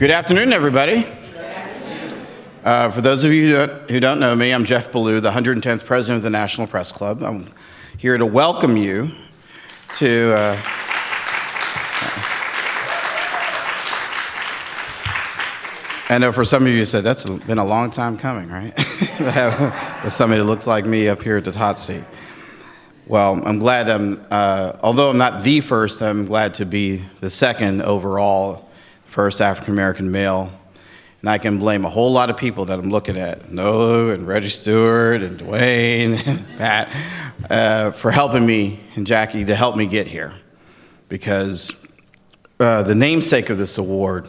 Good afternoon, everybody. For those of you who don't know me, I'm Jeff Ballou, the 110th president of the National Press Club. I'm here to welcome you to I know for some of you said that's been a long time coming, right? To have somebody that looks like me up here at the hot seat. Well, I'm glad although I'm not the first, I'm glad to be the second overall first African-American male. And I can blame a whole lot of people that I'm looking at, Noah and Reggie Stewart and Dwayne and Pat, for helping me, and Jackie, to help me get here. Because the namesake of this award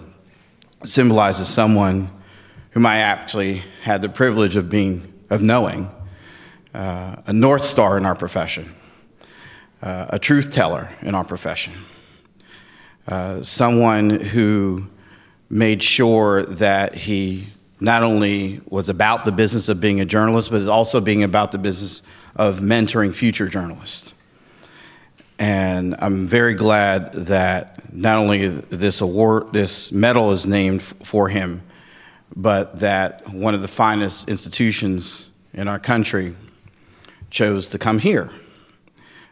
symbolizes someone whom I actually had the privilege of knowing, a North Star in our profession, a truth teller in our profession, someone who made sure that he not only was about the business of being a journalist, but also being about the business of mentoring future journalists. And I'm very glad that not only this medal is named for him, but that one of the finest institutions in our country chose to come here.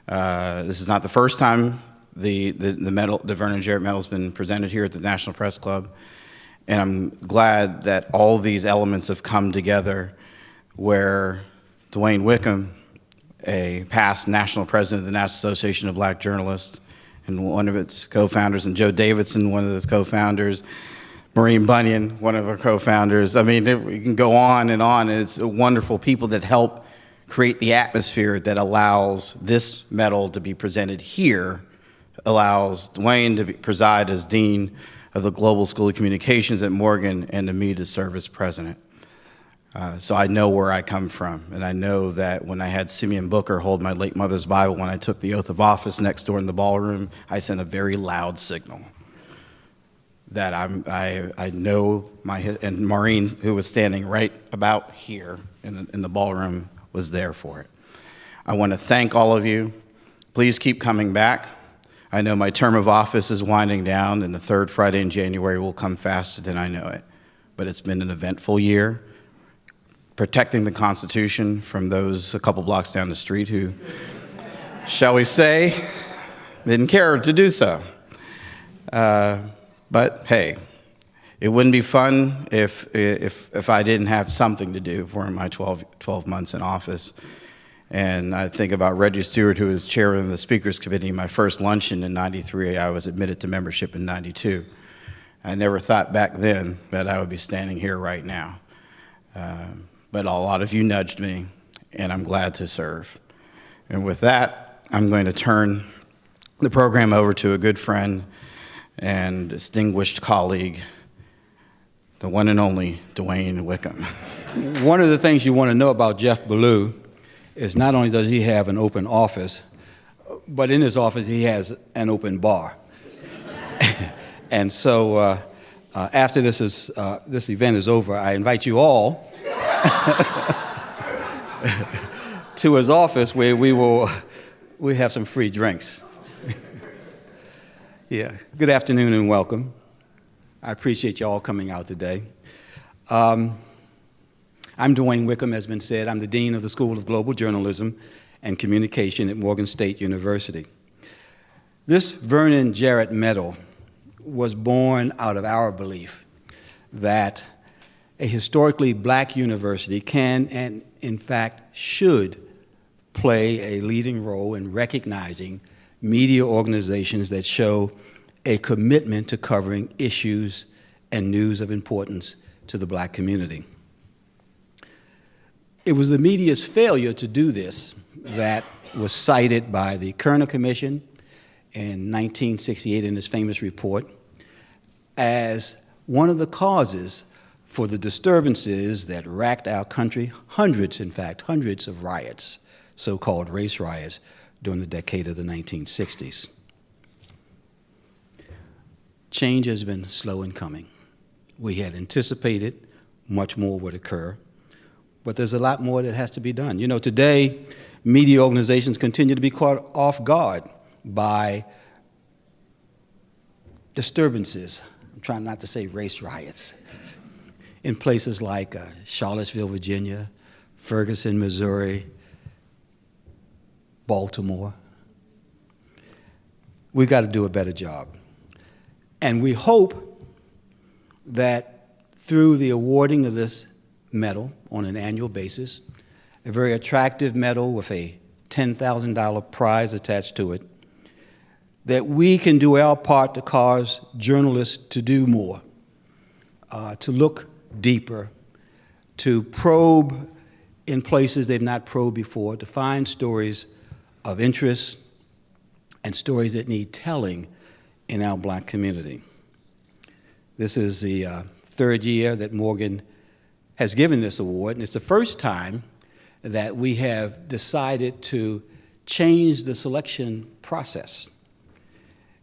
This is not the first time the medal, the Vernon Jarett Medal, has been presented here at the National Press Club, and I'm glad that all these elements have come together where Dwayne Wickham, a past national president of the National Association of Black Journalists and one of its co-founders, and Joe Davidson, one of its co-founders, Maureen Bunyan, one of our co-founders. I mean, we can go on, and it's wonderful people that help create the atmosphere that allows this medal to be presented here, allows Dwayne to preside as Dean of the Global School of Communications at Morgan, and to me to serve as president. So I know where I come from, and I know that when I had Simeon Booker hold my late mother's Bible when I took the oath of office next door in the ballroom, I sent a very loud signal that I know and Maureen, who was standing right about here in the ballroom, was there for it. I want to thank all of you. Please keep coming back. I know my term of office is winding down, and the third Friday in January will come faster than I know it. But it's been an eventful year, protecting the Constitution from those a couple blocks down the street who, shall we say, didn't care to do so. But hey, it wouldn't be fun if I didn't have something to do for my 12 months in office. And I think about Reggie Stewart, who was chairman of the Speakers Committee. My first luncheon in '93, I was admitted to membership in '92. I never thought back then that I would be standing here right now. But a lot of you nudged me, and I'm glad to serve. And with that, I'm going to turn the program over to a good friend and distinguished colleague, the one and only Dwayne Wickham. One of the things you want to know about Jeff Ballou is not only does he have an open office, but in his office he has an open bar. And so after this event is over, I invite you all to his office where we have some free drinks. Yeah, good afternoon and welcome. I appreciate you all coming out today. I'm Dwayne Wickham, as been said. I'm the Dean of the School of Global Journalism and Communication at Morgan State University. This Vernon Jarett Medal was born out of our belief that a historically black university can and in fact should play a leading role in recognizing media organizations that show a commitment to covering issues and news of importance to the black community. It was the media's failure to do this that was cited by the Kerner Commission in 1968 in his famous report as one of the causes for the disturbances that racked our country, hundreds of riots, so-called race riots, during the decade of the 1960s. Change has been slow in coming. We had anticipated much more would occur, but there's a lot more that has to be done. You know, today, media organizations continue to be caught off guard by disturbances I'm trying not to say race riots, in places like Charlottesville, Virginia, Ferguson, Missouri, Baltimore. We've got to do a better job. And we hope that through the awarding of this medal on an annual basis, a very attractive medal with a $10,000 prize attached to it, that we can do our part to cause journalists to do more, to look deeper, to probe in places they've not probed before, to find stories of interest and stories that need telling in our Black community. This is the third year that Morgan has given this award, and it's the first time that we have decided to change the selection process.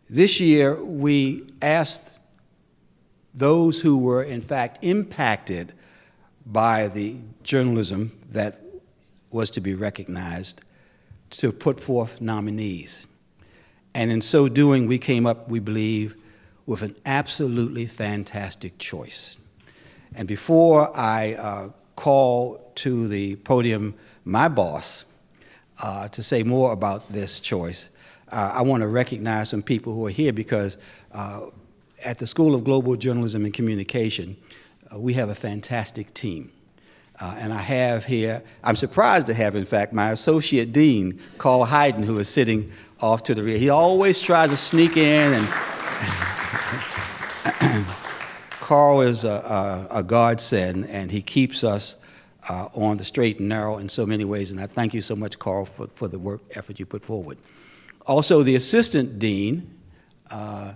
This year, we asked those who were, in fact, impacted by the journalism that was to be recognized to put forth nominees. And in so doing, we came up, we believe, with an absolutely fantastic choice. And before I call to the podium my boss to say more about this choice, I want to recognize some people who are here because at the School of Global Journalism and Communication, we have a fantastic team. And I have here, I'm surprised to have, in fact, my associate dean, Carl Hayden, who is sitting off to the rear. He always tries to sneak in, and Carl is a godsend, and he keeps us on the straight and narrow in so many ways, and I thank you so much, Carl, for the work effort you put forward. Also, the assistant dean,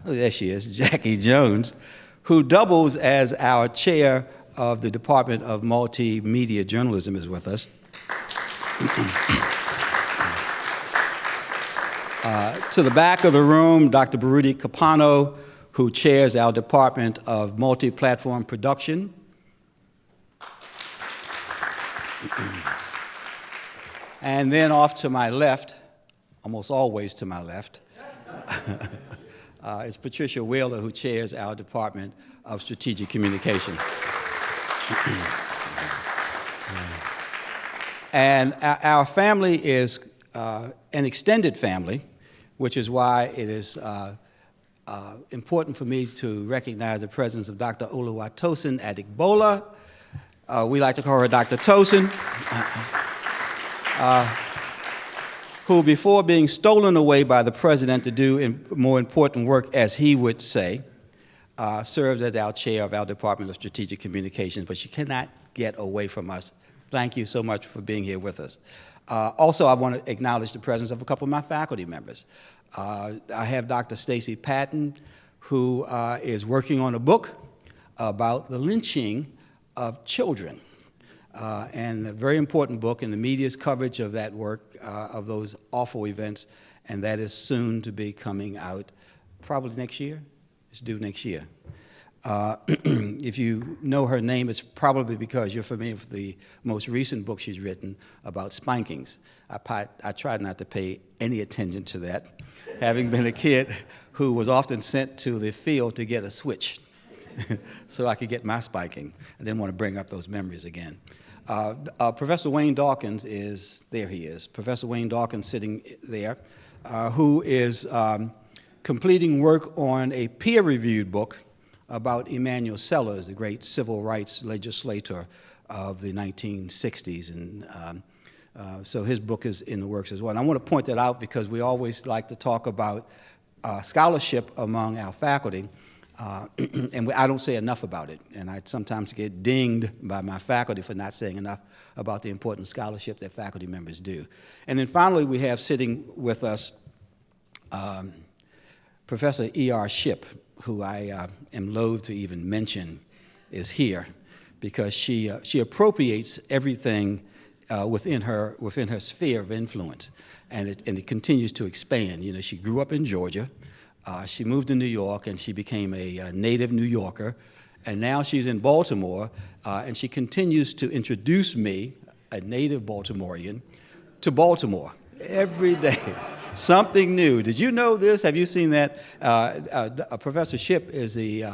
there she is, Jackie Jones, who doubles as our chair of the Department of Multimedia Journalism, is with us. To the back of the room, Dr. Baruti Capano, who chairs our Department of Multi-Platform Production. And then off to my left, almost always to my left, is Patricia Wheeler, who chairs our Department of Strategic Communication. And our family is an extended family, which is why it is important for me to recognize the presence of Dr. Oluwatosin Adigbola. We like to call her Dr. Tosin, who, before being stolen away by the president to do more important work, as he would say, serves as our chair of our Department of Strategic Communications, but she cannot get away from us. Thank you so much for being here with us. Also, I want to acknowledge the presence of a couple of my faculty members. I have Dr. Stacy Patton, who is working on a book about the lynching of children, and a very important book, and the media's coverage of that work, of those awful events, and that is soon to be coming out probably next year. It's due next year. If you know her name, it's probably because you're familiar with the most recent book she's written about spankings. I tried not to pay any attention to that, having been a kid who was often sent to the field to get a switch so I could get my spanking. I didn't want to bring up those memories again. Professor Wayne Dawkins is, there he is, Professor Wayne Dawkins sitting there, who is completing work on a peer-reviewed book about Emanuel Sellers, the great civil rights legislator of the 1960s. And so his book is in the works as well. And I want to point that out because we always like to talk about scholarship among our faculty, and I don't say enough about it. And I sometimes get dinged by my faculty for not saying enough about the important scholarship that faculty members do. And then finally, we have sitting with us Professor E.R. Shipp, who I am loath to even mention, is here because she appropriates everything within her sphere of influence, and it continues to expand. You know, she grew up in Georgia, she moved to New York, and she became a native New Yorker, and now she's in Baltimore, and she continues to introduce me, a native Baltimorean, to Baltimore every day. Something new. Did you know this? Have you seen that? Professor Shipp is the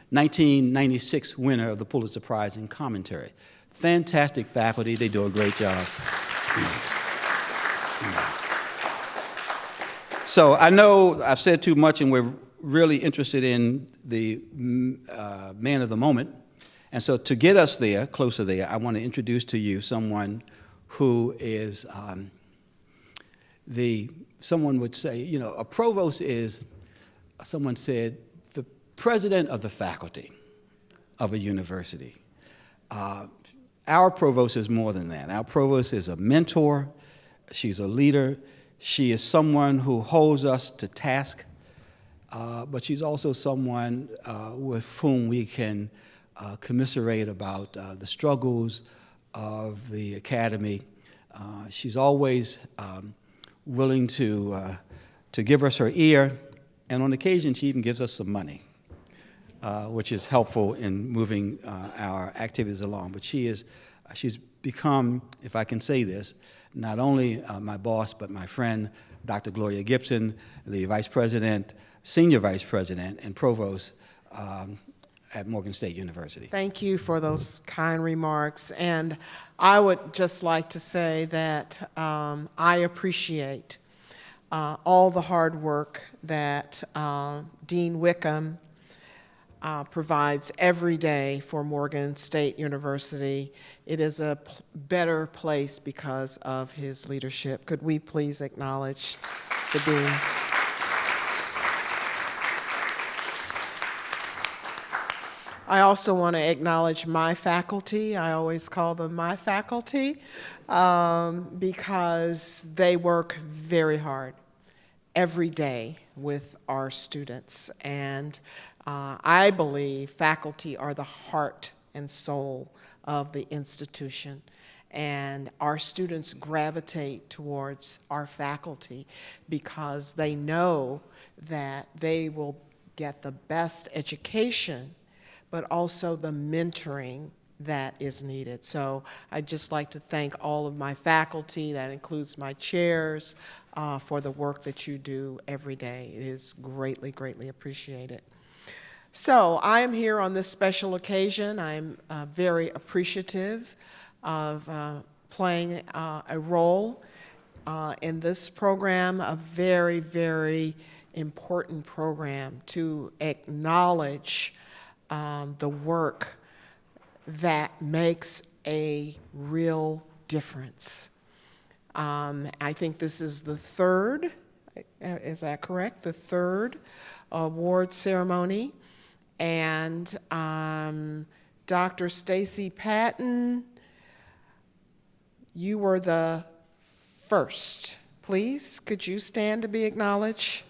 1996 winner of the Pulitzer Prize in commentary. Fantastic faculty. They do a great job. So I know I've said too much, and we're really interested in the man of the moment. And so to get us there, closer there, I want to introduce to you someone who is someone would say, you know, a provost is, someone said, the president of the faculty of a university. Our provost is more than that. Our provost is a mentor. She's a leader. She is someone who holds us to task, but she's also someone with whom we can commiserate about the struggles of the academy. She's always willing to give us her ear, and on occasion she even gives us some money, which is helpful in moving our activities along. But she's become, if I can say this, not only my boss, but my friend, Dr. Gloria Gibson, the vice president, senior vice president, and provost at Morgan State University. Thank you for those kind remarks. And I would just like to say that I appreciate all the hard work that Dean Wickham provides every day for Morgan State University. It is a better place because of his leadership. Could we please acknowledge the Dean? I also want to acknowledge my faculty. I always call them my faculty because they work very hard every day with our students. And I believe faculty are the heart and soul of the institution. And our students gravitate towards our faculty because they know that they will get the best education, but also the mentoring that is needed. So I'd just like to thank all of my faculty, that includes my chairs, for the work that you do every day. It is greatly, greatly appreciated. So I am here on this special occasion. I'm very appreciative of playing a role in this program, a very, very important program to acknowledge the work that makes a real difference. I think this is the third, is that correct? The third award ceremony. And Dr. Stacy Patton, you were the first. Please, could you stand to be acknowledged?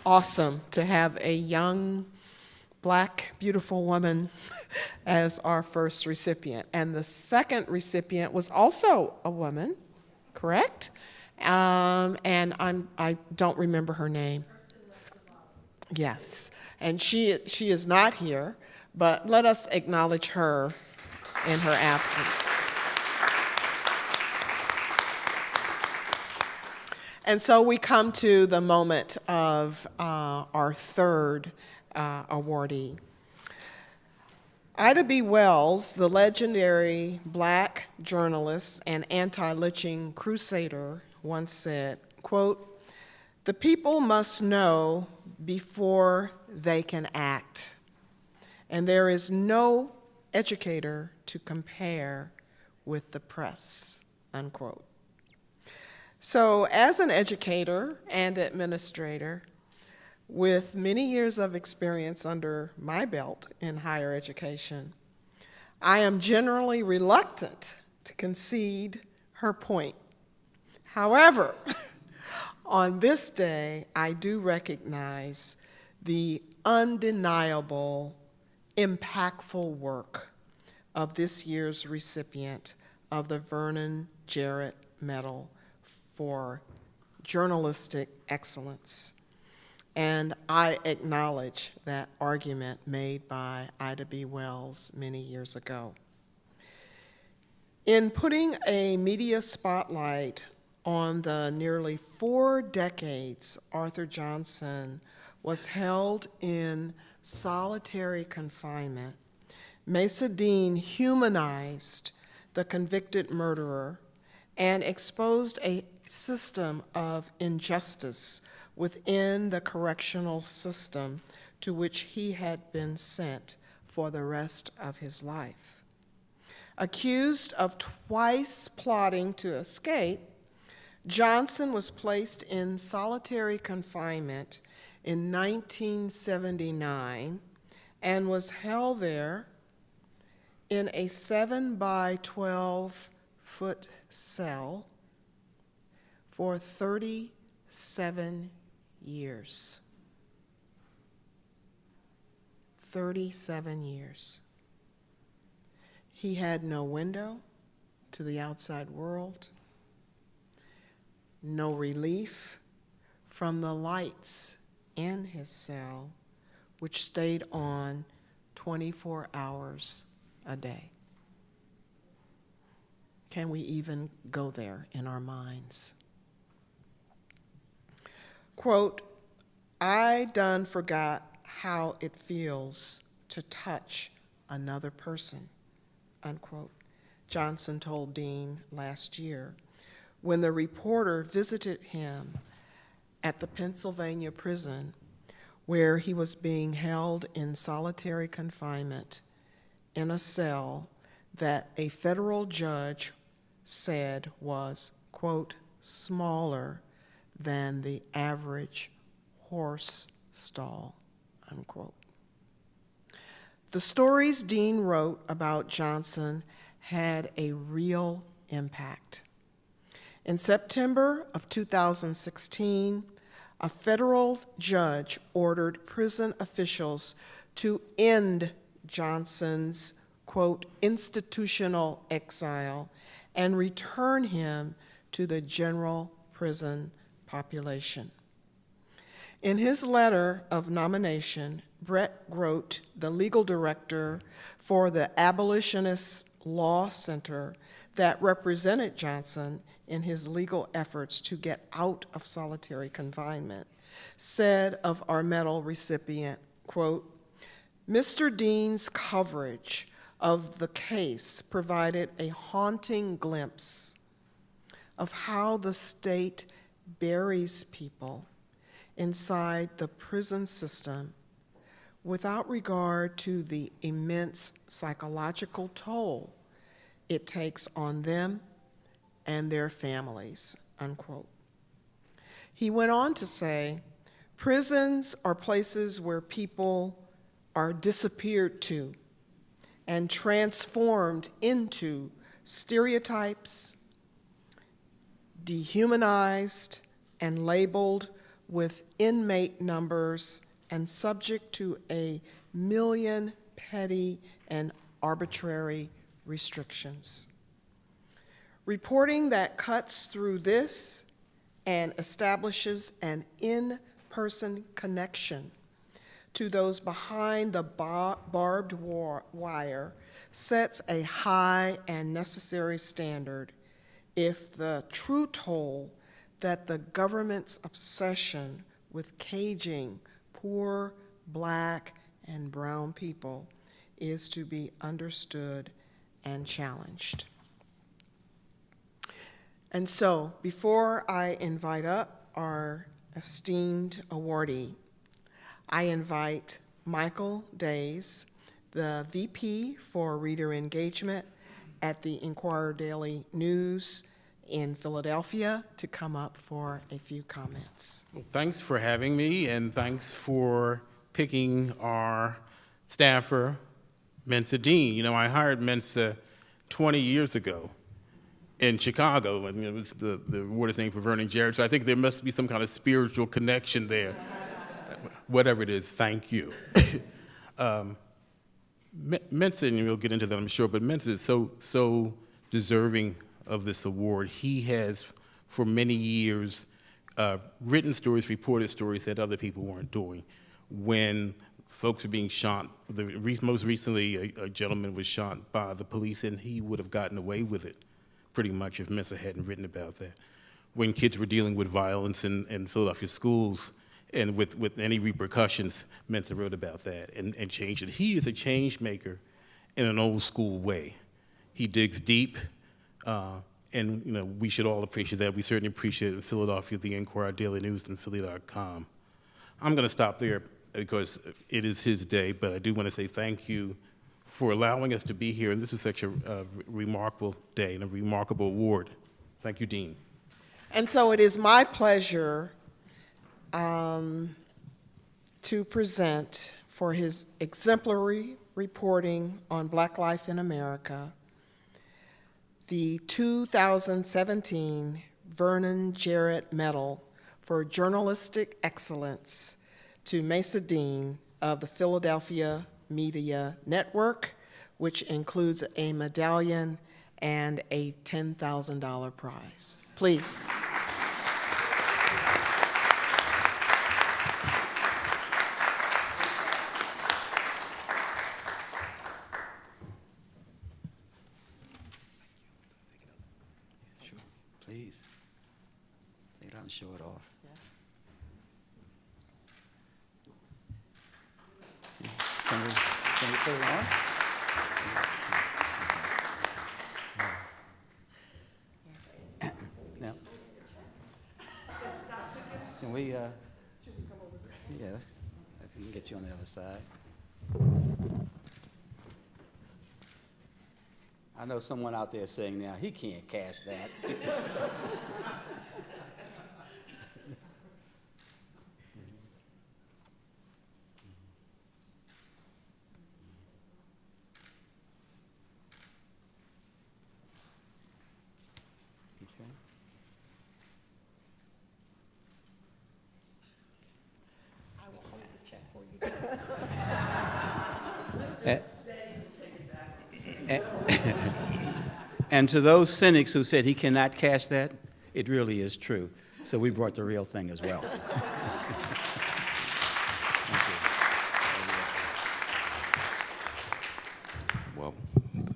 Awesome to have a young, black, beautiful woman as our first recipient. And the second recipient was also a woman, correct? And I don't remember her name. Yes, and she is not here, but let us acknowledge her in her absence. And so we come to the moment of our third awardee. Ida B. Wells, the legendary black journalist and anti-lynching crusader, once said, quote, "The people must know before they can act, and there is no educator to compare with the press," unquote. So as an educator and administrator with many years of experience under my belt in higher education, I am generally reluctant to concede her point. However, on this day, I do recognize the undeniable, impactful work of this year's recipient of the Vernon Jarett Medal for Journalistic Excellence. And I acknowledge that argument made by Ida B. Wells many years ago. In putting a media spotlight on the nearly 4 decades Arthur Johnson was held in solitary confinement, Mesa Dean humanized the convicted murderer and exposed a system of injustice within the correctional system to which he had been sent for the rest of his life. Accused of twice plotting to escape, Johnson was placed in solitary confinement in 1979 and was held there in a 7 by 12-foot cell for 37 years. 37 years. He had no window to the outside world, no relief from the lights in his cell, which stayed on 24 hours a day. Can we even go there in our minds? Quote, "I done forgot how it feels to touch another person," unquote, Johnson told Dean last year when the reporter visited him at the Pennsylvania prison where he was being held in solitary confinement in a cell that a federal judge said was, quote, "smaller than the average horse stall," unquote. The stories Dean wrote about Johnson had a real impact. In September of 2016, a federal judge ordered prison officials to end Johnson's, quote, "institutional exile" and return him to the general prison population. In his letter of nomination, Brett Grote, the legal director for the Abolitionist Law Center that represented Johnson in his legal efforts to get out of solitary confinement, said of our medal recipient, quote, "Mr. Dean's coverage of the case provided a haunting glimpse of how the state buries people inside the prison system without regard to the immense psychological toll it takes on them and their families," unquote. He went on to say, "Prisons are places where people are disappeared to and transformed into stereotypes, dehumanized, and labeled with inmate numbers and subject to a million petty and arbitrary restrictions." Reporting that cuts through this and establishes an in-person connection to those behind the barbed wire sets a high and necessary standard if the true toll that the government's obsession with caging poor Black and brown people is to be understood and challenged. And so, before I invite up our esteemed awardee, I invite Michael Days, the VP for Reader Engagement at the Inquirer Daily News in Philadelphia, to come up for a few comments. Well, thanks for having me, and thanks for picking our staffer, Mensa Dean. You know, I hired Mensa 20 years ago in Chicago, and it was the award is named for Vernon Jarett, so I think there must be some kind of spiritual connection there. Whatever it is, thank you. Mensa, and we'll get into that, I'm sure, but Mensa is so deserving of this award. He has, for many years, written stories, reported stories that other people weren't doing. When folks were being shot, most recently, a gentleman was shot by the police, and he would have gotten away with it, pretty much, if Mensa hadn't written about that. when kids were dealing with violence in Philadelphia schools and with any repercussions. Mensa wrote about that and changed it. He is a change maker in an old school way. He digs deep, and we should all appreciate that. We certainly appreciate it in Philadelphia, the Inquirer, Daily News, and Philly.com. I'm going to stop there because it is his day, but I do want to say thank you for allowing us to be here, and this is such a remarkable day and a remarkable award. Thank you, Dean. And so it is my pleasure to present for his exemplary reporting on Black life in America the 2017 Vernon Jarett Medal for Journalistic Excellence to Mesa Dean of the Philadelphia Media Network, which includes a medallion and a $10,000 prize. Please. Sure, please. Take it out and show it off. Can we put it on? Now, can we, yeah, I can get you on the other side. I know someone out there saying now, he can't cash that. And to those cynics who said he cannot cash that, it really is true. So we brought the real thing as well. Well,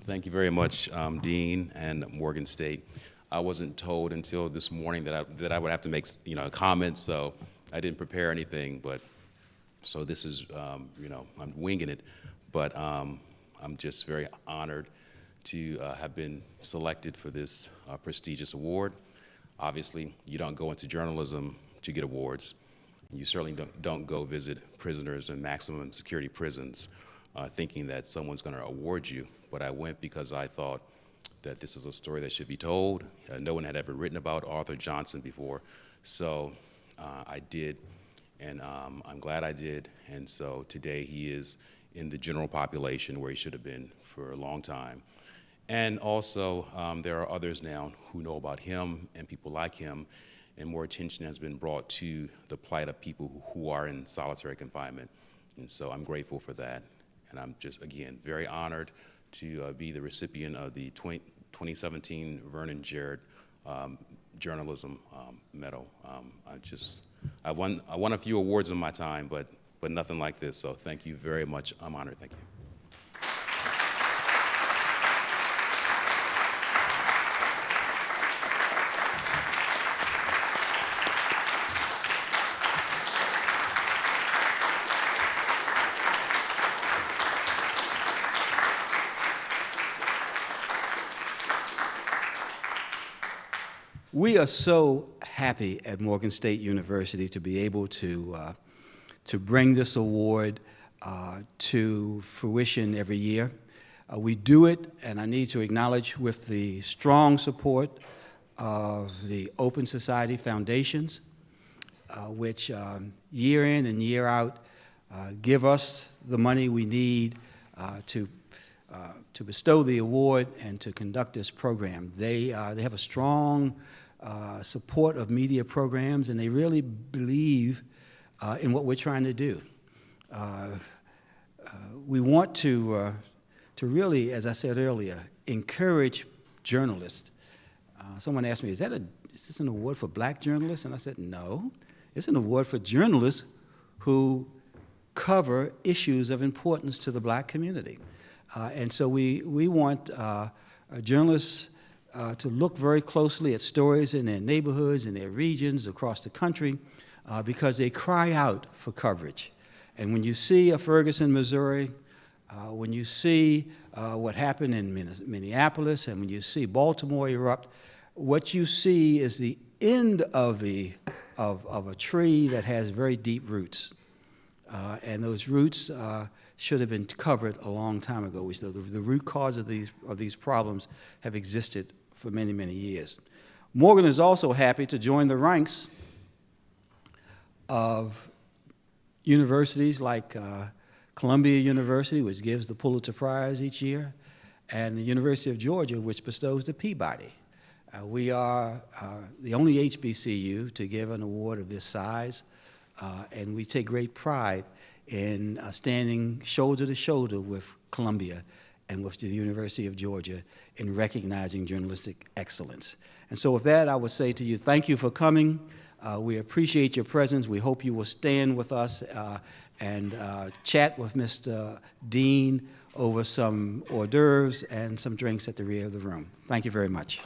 thank you very much, Dean and Morgan State. I wasn't told until this morning that I would have to make comments, so I didn't prepare anything. But so this is I'm winging it, but I'm just very honored to have been selected for this prestigious award. Obviously, you don't go into journalism to get awards. You certainly don't go visit prisoners in maximum security prisons thinking that someone's going to award you. But I went because I thought that this is a story that should be told. No one had ever written about Arthur Johnson before. So I did, and I'm glad I did. And so today he is in the general population where he should have been for a long time. And also, there are others now who know about him and people like him, and more attention has been brought to the plight of people who are in solitary confinement. And so I'm grateful for that. And I'm just, again, very honored to be the recipient of the 2017 Vernon Jarett Journalism Medal. I won a few awards in my time, but nothing like this. So thank you very much. I'm honored. Thank you. We are so happy at Morgan State University to be able to bring this award to fruition every year. We do it, and I need to acknowledge, with the strong support of the Open Society Foundations, which year in and year out give us the money we need to bestow the award and to conduct this program. They have a strong support of media programs, and they really believe in what we're trying to do. We want to really, as I said earlier, encourage journalists. Someone asked me, is this an award for black journalists? And I said, no, it's an award for journalists who cover issues of importance to the black community. And so we want journalists to look very closely at stories in their neighborhoods, in their regions, across the country, because they cry out for coverage. And when you see a Ferguson, Missouri, when you see what happened in Minneapolis, and when you see Baltimore erupt, what you see is the end of a tree that has very deep roots. And those roots should have been covered a long time ago. The root cause of these problems have existed for many, many years. Morgan is also happy to join the ranks of universities like Columbia University, which gives the Pulitzer Prize each year, and the University of Georgia, which bestows the Peabody. We are the only HBCU to give an award of this size, and we take great pride in standing shoulder to shoulder with Columbia and with the University of Georgia in recognizing journalistic excellence. And so with that, I would say to you, thank you for coming. We appreciate your presence. We hope you will stand with us and chat with Mr. Dean over some hors d'oeuvres and some drinks at the rear of the room. Thank you very much.